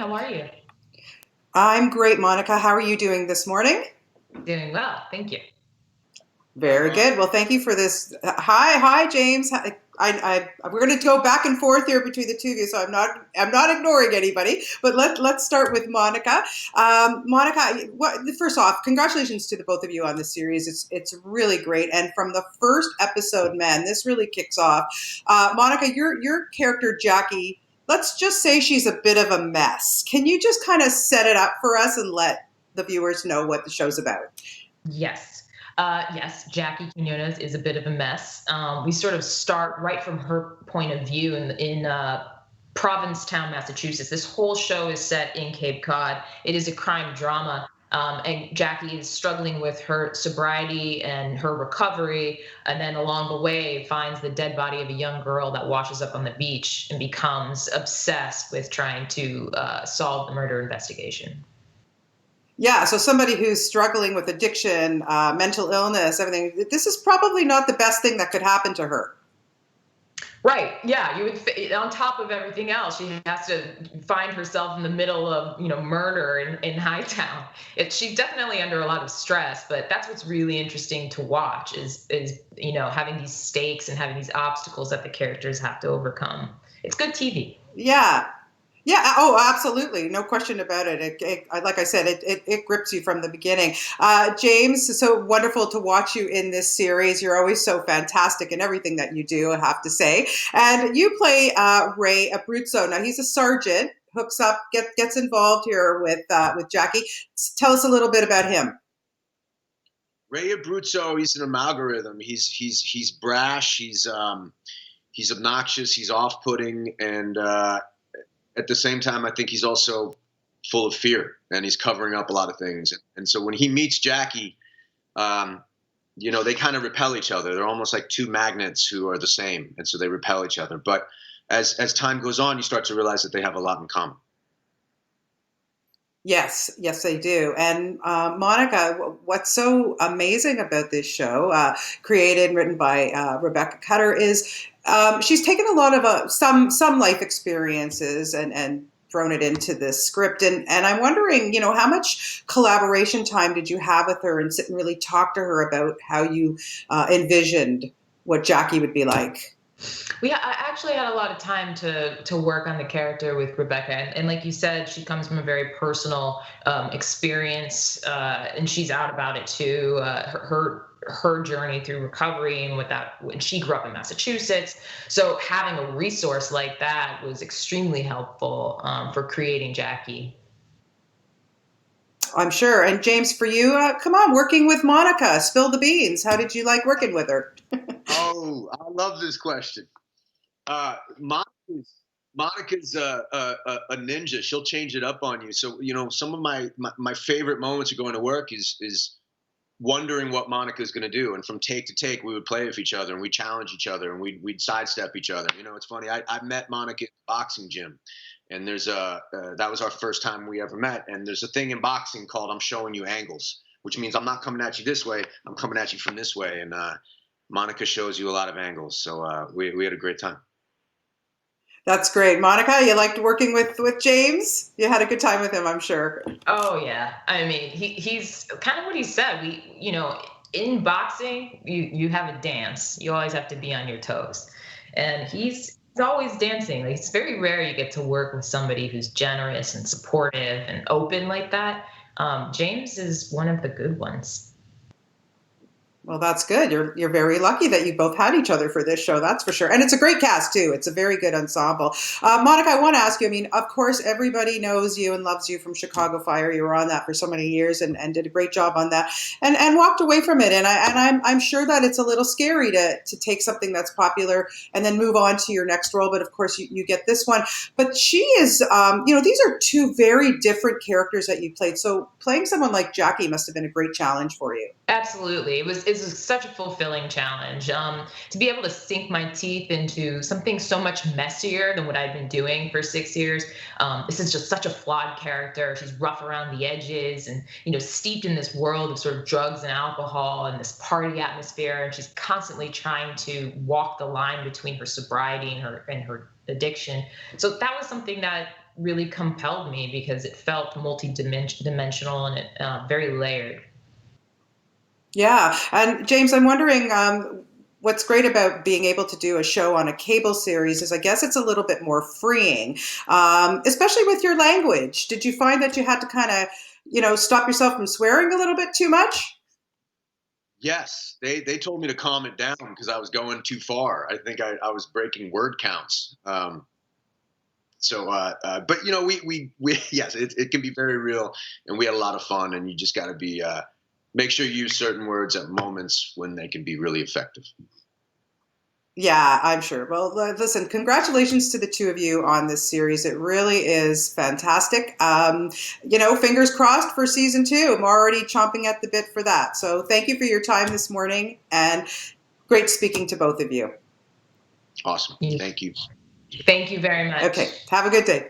How are you? I'm great, Monica. How are you doing this morning? Doing well, thank you. Hi, Very Ron. good. Well, thank you for this. Hi, James. We're going to go back and forth here between the two of you, so I'm not ignoring anybody. But let's start with Monica. Monica, first off, congratulations to the both of you on this series. It's really great, and from the first episode, man, this really kicks off. Monica, your character Jackie. Let's just say she's a bit of a mess. Can you just kind of set it up for us and let the viewers know what the show's about? Yes. Yes, Jackie Quiñones is a bit of a mess. We sort of start right from her point of view in Provincetown, Massachusetts. This whole show is set in Cape Cod. It is a crime drama. And Jackie is struggling with her sobriety and her recovery, and then along the way finds the dead body of a young girl that washes up on the beach and becomes obsessed with trying to solve the murder investigation. Yeah, so somebody who's struggling with addiction, mental illness, everything, this is probably not the best thing that could happen to her. Right. Yeah. On top of everything else, she has to find herself in the middle of, murder in Hightown. She's definitely under a lot of stress, but that's what's really interesting to watch is having these stakes and having these obstacles that the characters have to overcome. It's good TV. Yeah. Yeah. Oh, absolutely. No question about it. Like I said, it grips you from the beginning. James, it's so wonderful to watch you in this series. You're always so fantastic in everything that you do, I have to say. And you play Ray Abruzzo. Now, he's a sergeant, hooks up, gets involved here with Jackie. Tell us a little bit about him. Ray Abruzzo, he's an amalgam. He's brash. He's obnoxious. He's off-putting, and at the same time, I think he's also full of fear, and he's covering up a lot of things. And so when he meets Jackie, they kind of repel each other. They're almost like two magnets who are the same, and so they repel each other. But as time goes on, you start to realize that they have a lot in common. Yes, yes, they do. And Monica, what's so amazing about this show, created and written by Rebecca Cutter, is she's taken a lot of some life experiences and thrown it into this script. And I'm wondering, how much collaboration time did you have with her and sit and really talk to her about how you envisioned what Jackie would be like? I actually had a lot of time to work on the character with Rebecca, and like you said, she comes from a very personal experience, and she's out about it too. Her journey through recovery and when she grew up in Massachusetts, so having a resource like that was extremely helpful for creating Jackie. I'm sure. And James, for you, come on, working with Monica, spill the beans. How did you like working with her? Oh, I love this question. Monica's a ninja. She'll change it up on you. So some of my favorite moments of going to work is wondering what Monica's going to do. And from take to take, we would play with each other and we'd challenge each other and we'd sidestep each other. It's funny. I met Monica at the boxing gym, and that was our first time we ever met. And there's a thing in boxing called "I'm showing you angles," which means I'm not coming at you this way. I'm coming at you from this way. And Monica shows you a lot of angles. So we had a great time. That's great. Monica, you liked working with James? You had a good time with him, I'm sure. Oh yeah. I mean, he's kind of what he said. In boxing, you have a dance. You always have to be on your toes. And he's always dancing. Like, it's very rare you get to work with somebody who's generous and supportive and open like that. James is one of the good ones. Well, that's good. You're very lucky that you both had each other for this show, that's for sure. And it's a great cast, too. It's a very good ensemble. Monica, I want to ask you, I mean, of course, everybody knows you and loves you from Chicago Fire. You were on that for so many years and did a great job on that and walked away from it. And I'm sure that it's a little scary to take something that's popular and then move on to your next role. But, of course, you get this one. But she is, these are two very different characters that you played. So playing someone like Jackie must have been a great challenge for you. Absolutely. It was such a fulfilling challenge to be able to sink my teeth into something so much messier than what I'd been doing for 6 years. This is just such a flawed character. She's rough around the edges and, steeped in this world of sort of drugs and alcohol and this party atmosphere. And she's constantly trying to walk the line between her sobriety and her addiction. So that was something that really compelled me because it felt multi-dimensional and very layered. Yeah. And James, I'm wondering, what's great about being able to do a show on a cable series is I guess it's a little bit more freeing, especially with your language. Did you find that you had to kind of, stop yourself from swearing a little bit too much? Yes, they told me to calm it down because I was going too far. I think I was breaking word counts. But we yes, it can be very real, and we had a lot of fun. And you just got to be make sure you use certain words at moments when they can be really effective. Yeah, I'm sure. Well, listen, congratulations to the two of you on this series. It really is fantastic. Fingers crossed for season 2. I'm already chomping at the bit for that. So thank you for your time this morning, and great speaking to both of you. Awesome. Thank you. Thank you very much. Okay, have a good day.